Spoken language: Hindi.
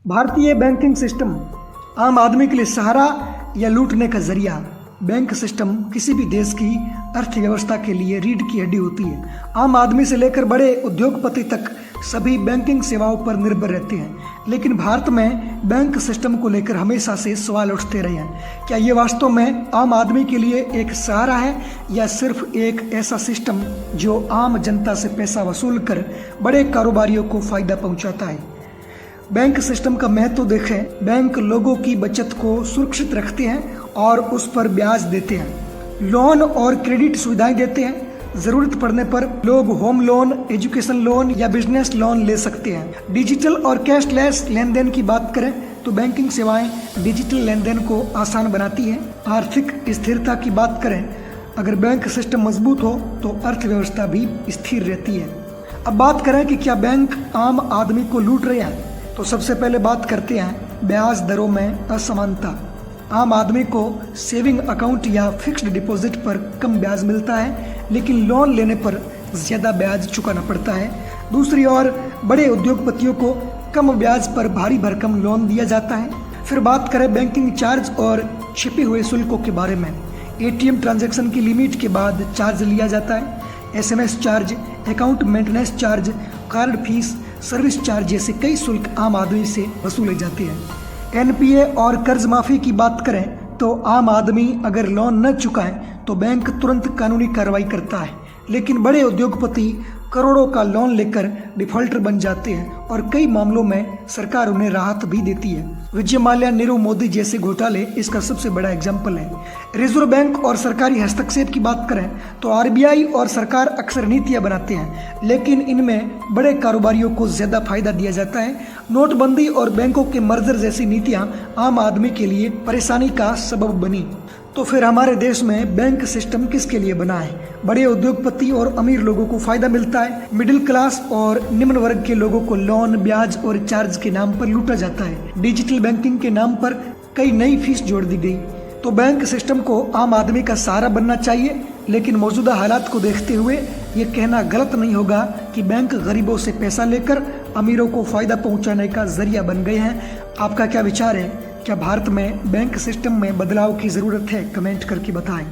भारतीय बैंकिंग सिस्टम आम आदमी के लिए सहारा या लूटने का जरिया। बैंक सिस्टम किसी भी देश की अर्थव्यवस्था के लिए रीढ़ की हड्डी होती है। आम आदमी से लेकर बड़े उद्योगपति तक सभी बैंकिंग सेवाओं पर निर्भर रहते हैं। लेकिन भारत में बैंक सिस्टम को लेकर हमेशा से सवाल उठते रहे हैं। क्या ये वास्तव में आम आदमी के लिए एक सहारा है या सिर्फ एक ऐसा सिस्टम जो आम जनता से पैसा वसूल कर बड़े कारोबारियों को फायदा पहुंचाता है? बैंक सिस्टम का महत्व देखें। बैंक लोगों की बचत को सुरक्षित रखते हैं और उस पर ब्याज देते हैं, लोन और क्रेडिट सुविधाएं देते हैं। जरूरत पड़ने पर लोग होम लोन, एजुकेशन लोन या बिजनेस लोन ले सकते हैं। डिजिटल और कैशलेस लेन देन की बात करें तो बैंकिंग सेवाएं डिजिटल लेन देन को आसान बनाती हैं। आर्थिक स्थिरता की बात करें, अगर बैंक सिस्टम मजबूत हो तो अर्थव्यवस्था भी स्थिर रहती है। अब बात करें कि क्या बैंक आम आदमी को लूट रहे हैं, तो सबसे पहले बात करते हैं ब्याज दरों में असमानता। आम आदमी को सेविंग अकाउंट या फिक्स्ड डिपॉजिट पर कम ब्याज मिलता है, लेकिन लोन लेने पर ज़्यादा ब्याज चुकाना पड़ता है। दूसरी ओर बड़े उद्योगपतियों को कम ब्याज पर भारी भरकम लोन दिया जाता है। फिर बात करें बैंकिंग चार्ज और छिपे हुए शुल्कों के बारे में। एटीएम ट्रांजैक्शन की लिमिट के बाद चार्ज लिया जाता है। SMS charge, account maintenance charge, card fees, service charge जैसे कई शुल्क आम आदमी से वसूले जाते हैं। एनपीए और कर्ज माफी की बात करें तो आम आदमी अगर लोन न चुकाए तो बैंक तुरंत कानूनी कार्रवाई करता है, लेकिन बड़े उद्योगपति करोड़ों का लोन लेकर डिफॉल्टर बन जाते हैं और कई मामलों में सरकार उन्हें राहत भी देती है। विजय माल्या, नीरव मोदी जैसे घोटाले इसका सबसे बड़ा एग्जाम्पल है। रिजर्व बैंक और सरकारी हस्तक्षेप की बात करें तो आरबीआई और सरकार अक्सर नीतियां बनाते हैं, लेकिन इनमें बड़े कारोबारियों को ज्यादा फायदा दिया जाता है। नोटबंदी और बैंकों के मर्जर जैसी नीतियां आम आदमी के लिए परेशानी का सबब बनी। तो फिर हमारे देश में बैंक सिस्टम किसके लिए बना है? बड़े उद्योगपति और अमीर लोगों को फायदा मिलता है। मिडिल क्लास और निम्न वर्ग के लोगों को लोन, ब्याज और चार्ज के नाम पर लूटा जाता है। डिजिटल बैंकिंग के नाम पर कई नई फीस जोड़ दी गई। तो बैंक सिस्टम को आम आदमी का सहारा बनना चाहिए, लेकिन मौजूदा हालात को देखते हुए ये कहना गलत नहीं होगा कि बैंक गरीबों से पैसा लेकर अमीरों को फायदा पहुंचाने का जरिया बन गए हैं। आपका क्या विचार है? क्या भारत में बैंक सिस्टम में बदलाव की ज़रूरत है? कमेंट करके बताएं।